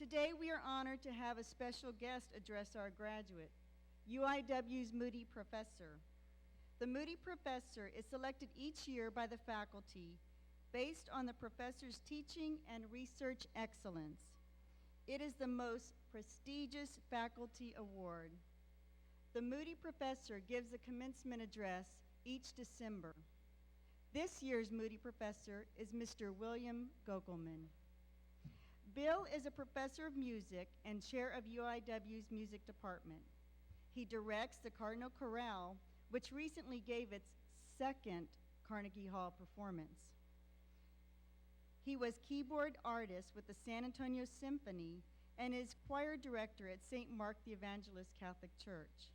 Today we are honored to have a special guest address our graduate, UIW's Moody Professor. The Moody Professor is selected each year by the faculty based on the professor's teaching and research excellence. It is the most prestigious faculty award. The Moody Professor gives a commencement address each December. This year's Moody Professor is Mr. William Gokelman. Bill is a professor of music and chair of UIW's music department. He directs the Cardinal Chorale, which recently gave its second Carnegie Hall performance. He was keyboard artist with the San Antonio Symphony and is choir director at St. Mark the Evangelist Catholic Church.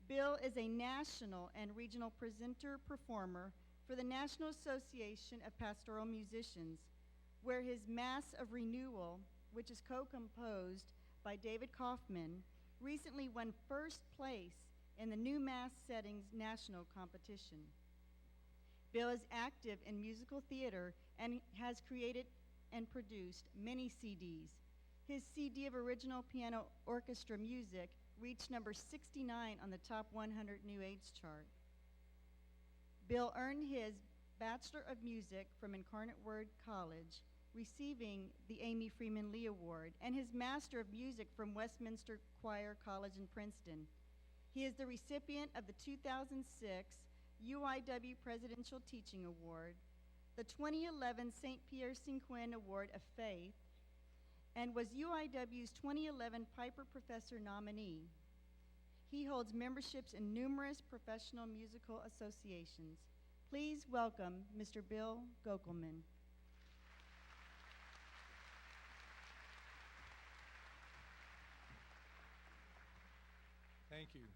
Bill is a national and regional presenter-performer for the National Association of Pastoral Musicians, where his Mass of Renewal, which is co-composed by David Kaufman, recently won first place in the New Mass Settings National Competition. Bill is active in musical theater and has created and produced many CDs. His CD of original piano orchestra music reached number 69 on the top 100 New Age chart. Bill earned his Bachelor of Music from Incarnate Word College, receiving the Amy Freeman Lee Award, and his Master of Music from Westminster Choir College in Princeton. He is the recipient of the 2006 UIW Presidential Teaching Award, the 2011 St. Pierre Cinquin Award of Faith, and was UIW's 2011 Piper Professor nominee. He holds memberships in numerous professional musical associations. Please welcome Mr. Bill Gokelman. Thank you.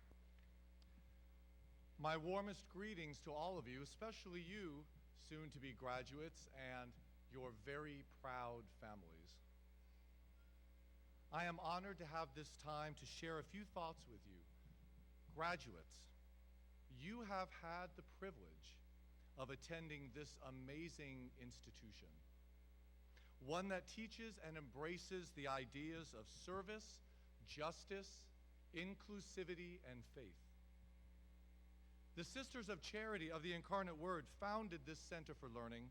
My warmest greetings to all of you, especially you, soon-to-be graduates, and your very proud families. I am honored to have this time to share a few thoughts with you. Graduates, you have had the privilege of attending this amazing institution, one that teaches and embraces the ideas of service, justice, inclusivity, and faith. The Sisters of Charity of the Incarnate Word founded this Center for Learning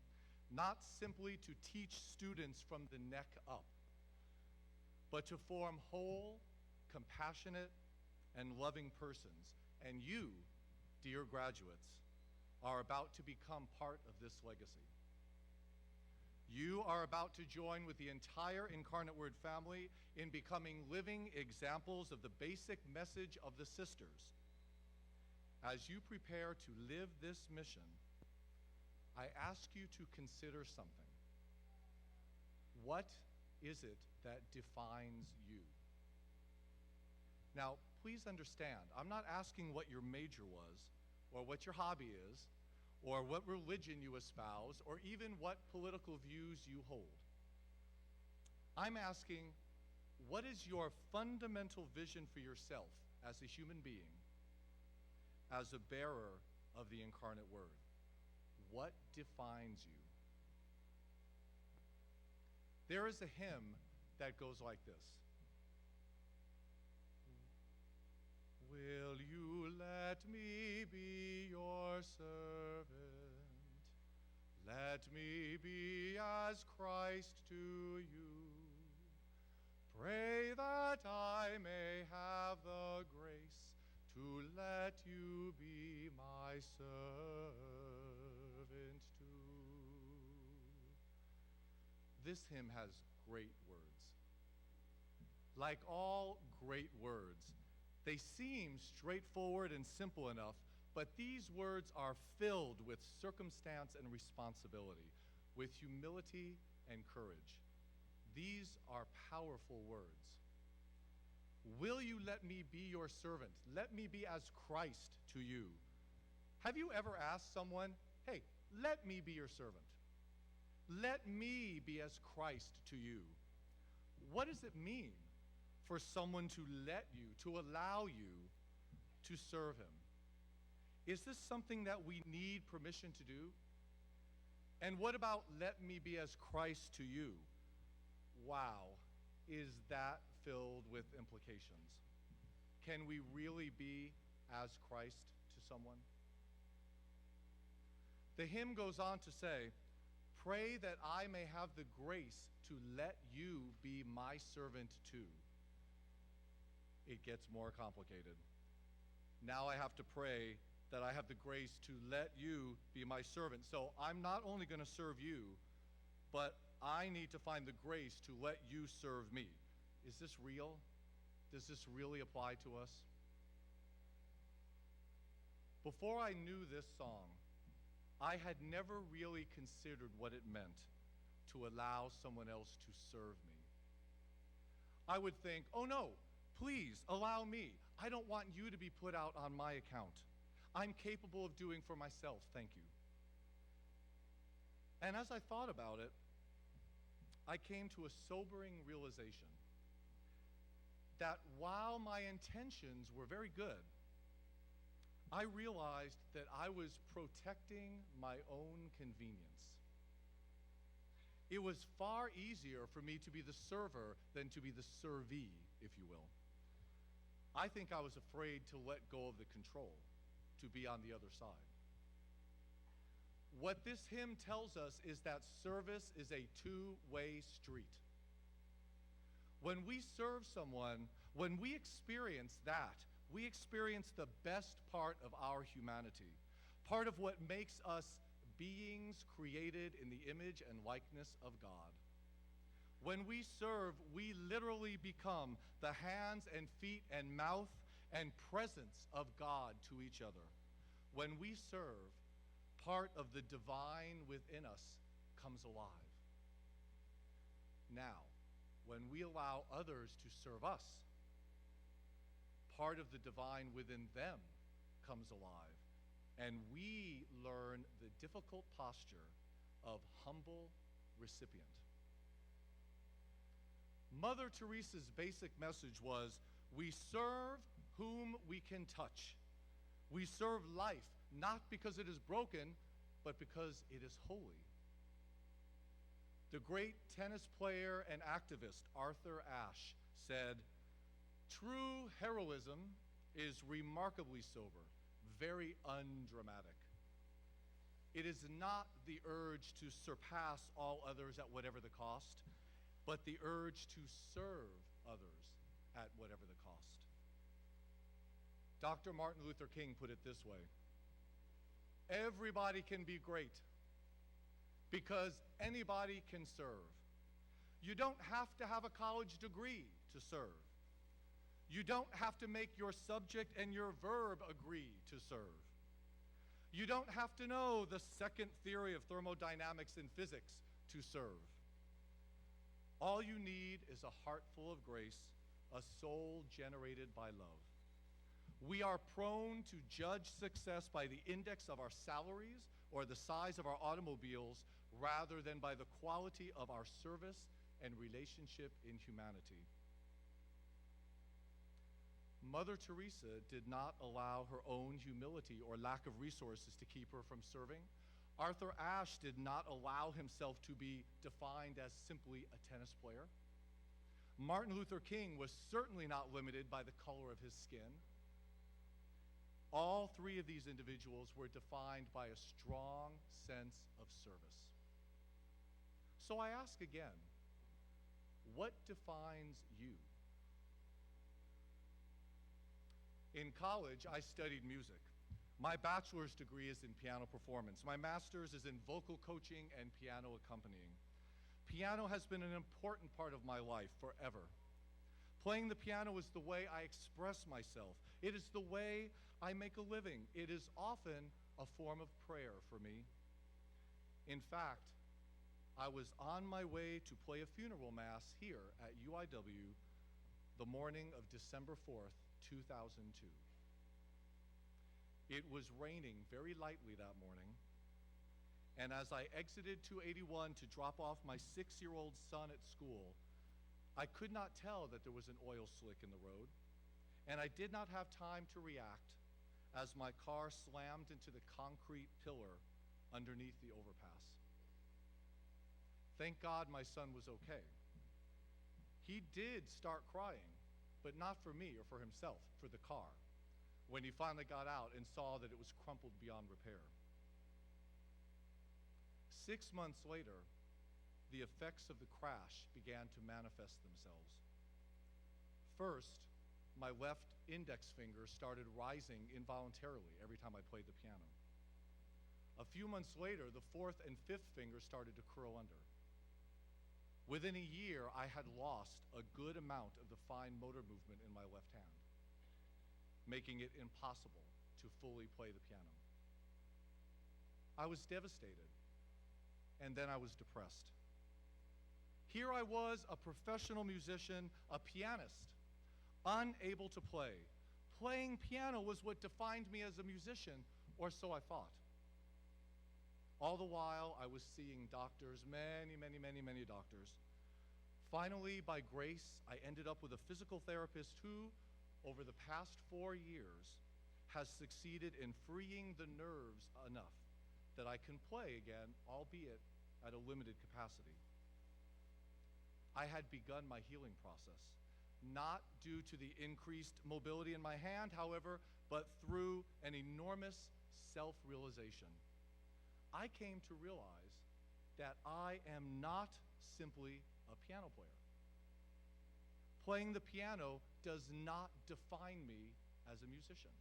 not simply to teach students from the neck up, but to form whole, compassionate, and loving persons. And you, dear graduates, are about to become part of this legacy. You are about to join with the entire Incarnate Word family in becoming living examples of the basic message of the Sisters. As you prepare to live this mission, I ask you to consider something. What is it that defines you? Now, please understand, I'm not asking what your major was, or what your hobby is, or what religion you espouse, or even what political views you hold. I'm asking, what is your fundamental vision for yourself as a human being, as a bearer of the Incarnate Word? What defines you? There is a hymn that goes like this. Will you let me be your servant? Let me be as Christ to you. Pray that I may have the grace to let you be my servant too. This hymn has great words. Like all great words, they seem straightforward and simple enough, but these words are filled with circumstance and responsibility, with humility and courage. These are powerful words. Will you let me be your servant? Let me be as Christ to you. Have you ever asked someone, hey, let me be your servant? Let me be as Christ to you. What does it mean for someone to let you, to allow you to serve him? Is this something that we need permission to do? And what about let me be as Christ to you? Wow, is that filled with implications? Can we really be as Christ to someone? The hymn goes on to say, "Pray that I may have the grace to let you be my servant too." It gets more complicated. Now I have to pray that I have the grace to let you be my servant. So I'm not only going to serve you, but I need to find the grace to let you serve me. Is this real? Does this really apply to us? Before I knew this song, I had never really considered what it meant to allow someone else to serve me. I would think, oh no, please allow me. I don't want you to be put out on my account. I'm capable of doing for myself, thank you. And as I thought about it, I came to a sobering realization that while my intentions were very good, I realized that I was protecting my own convenience. It was far easier for me to be the server than to be the servee, if you will. I think I was afraid to let go of the control, to be on the other side. What this hymn tells us is that service is a two-way street. When we serve someone, when we experience that, we experience the best part of our humanity, part of what makes us beings created in the image and likeness of God. When we serve, we literally become the hands and feet and mouth and presence of God to each other. When we serve, part of the divine within us comes alive. Now, when we allow others to serve us, part of the divine within them comes alive, and we learn the difficult posture of humble recipient. Mother Teresa's basic message was, we serve whom we can touch. We serve life not because it is broken, but because it is holy. The great tennis player and activist Arthur Ashe said, "True heroism is remarkably sober, very undramatic. It is not the urge to surpass all others at whatever the cost, but the urge to serve others at whatever the cost." Dr. Martin Luther King put it this way: everybody can be great because anybody can serve. You don't have to have a college degree to serve. You don't have to make your subject and your verb agree to serve. You don't have to know the second theory of thermodynamics in physics to serve. All you need is a heart full of grace, a soul generated by love. We are prone to judge success by the index of our salaries or the size of our automobiles rather than by the quality of our service and relationship in humanity. Mother Teresa did not allow her own humility or lack of resources to keep her from serving. Arthur Ashe did not allow himself to be defined as simply a tennis player. Martin Luther King was certainly not limited by the color of his skin. All three of these individuals were defined by a strong sense of service. So I ask again, what defines you? In college, I studied music. My bachelor's degree is in piano performance. My master's is in vocal coaching and piano accompanying. Piano has been an important part of my life forever. Playing the piano is the way I express myself. It is the way I make a living. It is often a form of prayer for me. In fact, I was on my way to play a funeral mass here at UIW the morning of December 4th, 2002. It was raining very lightly that morning, and as I exited 281 to drop off my 6-year-old son at school, I could not tell that there was an oil slick in the road, and I did not have time to react as my car slammed into the concrete pillar underneath the overpass. Thank God my son was okay. He did start crying, but not for me or for himself, for the car, when he finally got out and saw that it was crumpled beyond repair. 6 months later, the effects of the crash began to manifest themselves. First, my left index finger started rising involuntarily every time I played the piano. A few months later, the fourth and fifth fingers started to curl under. Within a year, I had lost a good amount of the fine motor movement in my left hand, making it impossible to fully play the piano. I was devastated, and then I was depressed. Here I was, a professional musician, a pianist, unable to play. Playing piano was what defined me as a musician, or so I thought. All the while, I was seeing doctors, many doctors. Finally, by grace, I ended up with a physical therapist who, over the past 4 years, has succeeded in freeing the nerves enough that I can play again, albeit at a limited capacity. I had begun my healing process, not due to the increased mobility in my hand, however, but through an enormous self-realization. I came to realize that I am not simply a piano player. Playing the piano does not define me as a musician.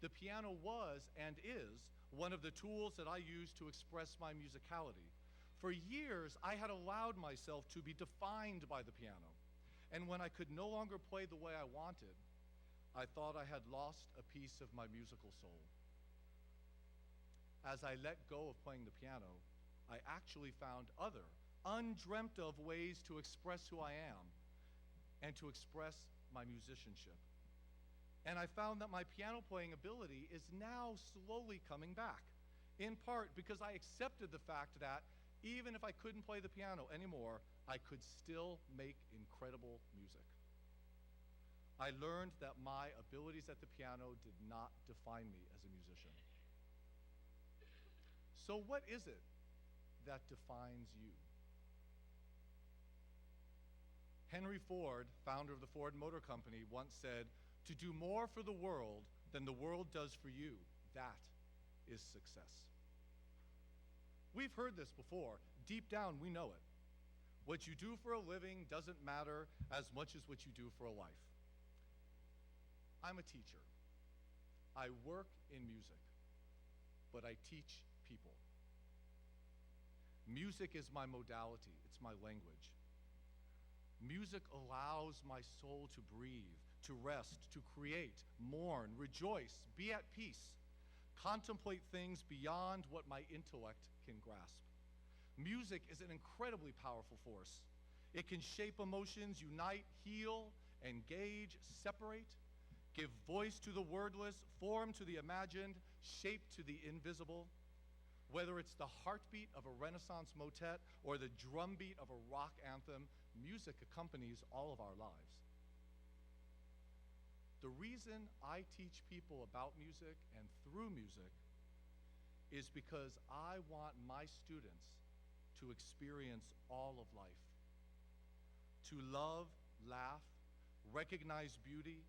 The piano was and is one of the tools that I use to express my musicality. For years, I had allowed myself to be defined by the piano. And when I could no longer play the way I wanted, I thought I had lost a piece of my musical soul. As I let go of playing the piano, I actually found other, undreamt of ways to express who I am and to express my musicianship. And I found that my piano playing ability is now slowly coming back, in part because I accepted the fact that even if I couldn't play the piano anymore, I could still make incredible music. I learned that my abilities at the piano did not define me as a musician. So what is it that defines you? Henry Ford, founder of the Ford Motor Company, once said, "To do more for the world than the world does for you, that is success." We've heard this before. Deep down, we know it. What you do for a living doesn't matter as much as what you do for a life. I'm a teacher. I work in music, but I teach people. Music is my modality. It's my language. Music allows my soul to breathe, to rest, to create, mourn, rejoice, be at peace, contemplate things beyond what my intellect can grasp. Music is an incredibly powerful force. It can shape emotions, unite, heal, engage, separate, give voice to the wordless, form to the imagined, shape to the invisible. Whether it's the heartbeat of a Renaissance motet or the drumbeat of a rock anthem, music accompanies all of our lives. The reason I teach people about music and through music is because I want my students to experience all of life, to love, laugh, recognize beauty,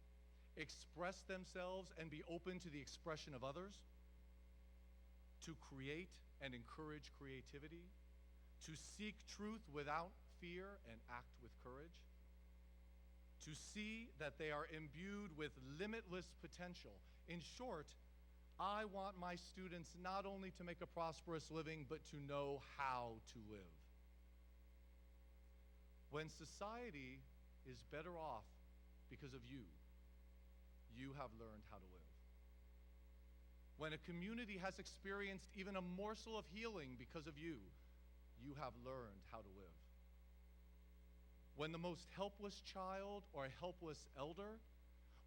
express themselves and be open to the expression of others, to create and encourage creativity, to seek truth without fear and act with courage, to see that they are imbued with limitless potential. In short, I want my students not only to make a prosperous living, but to know how to live. When society is better off because of you, you have learned how to live. When a community has experienced even a morsel of healing because of you, you have learned how to live. When the most helpless child or helpless elder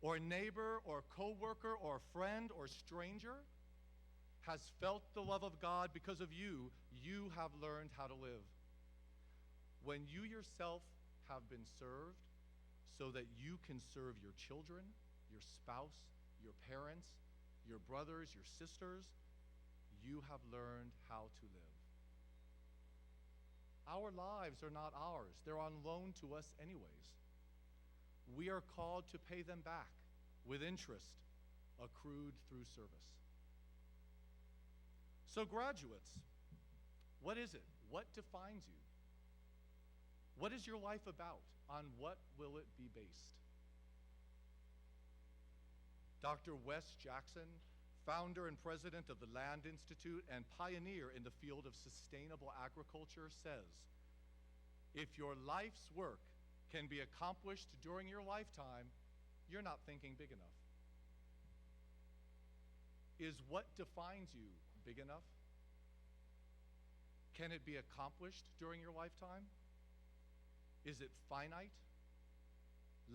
or neighbor or coworker or friend or stranger has felt the love of God because of you, you have learned how to live. When you yourself have been served so that you can serve your children, your spouse, your parents, your brothers, your sisters, you have learned how to live. Our lives are not ours. They're on loan to us anyways. We are called to pay them back with interest accrued through service. So graduates, what is it? What defines you? What is your life about? On what will it be based? Dr. Wes Jackson, founder and president of the Land Institute and pioneer in the field of sustainable agriculture, says, if your life's work can be accomplished during your lifetime, you're not thinking big enough. Is what defines you big enough? Can it be accomplished during your lifetime? Is it finite?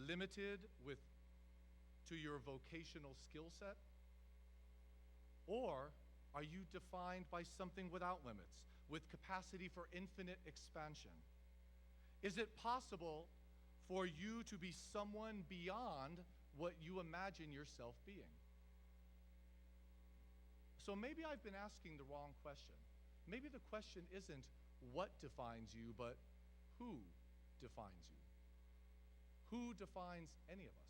Limited to your vocational skill set? Or are you defined by something without limits, with capacity for infinite expansion? Is it possible for you to be someone beyond what you imagine yourself being? So maybe I've been asking the wrong question. Maybe the question isn't what defines you, but who defines you? Who defines any of us?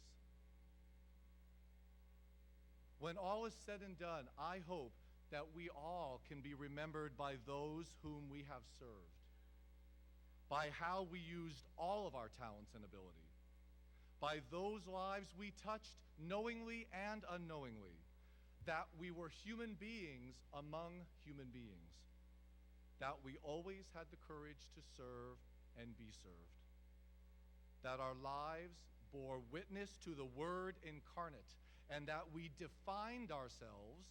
When all is said and done, I hope that we all can be remembered by those whom we have served, by how we used all of our talents and ability, by those lives we touched knowingly and unknowingly, that we were human beings among human beings, that we always had the courage to serve and be served, that our lives bore witness to the Word incarnate, and that we defined ourselves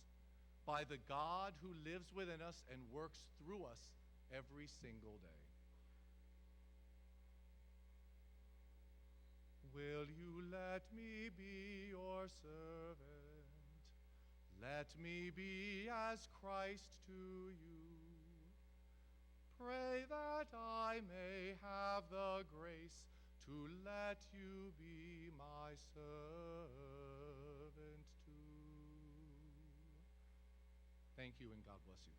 by the God who lives within us and works through us every single day. Will you let me be your servant? Let me be as Christ to you. Pray that I may have the grace to let you be my servant too. Thank you, and God bless you.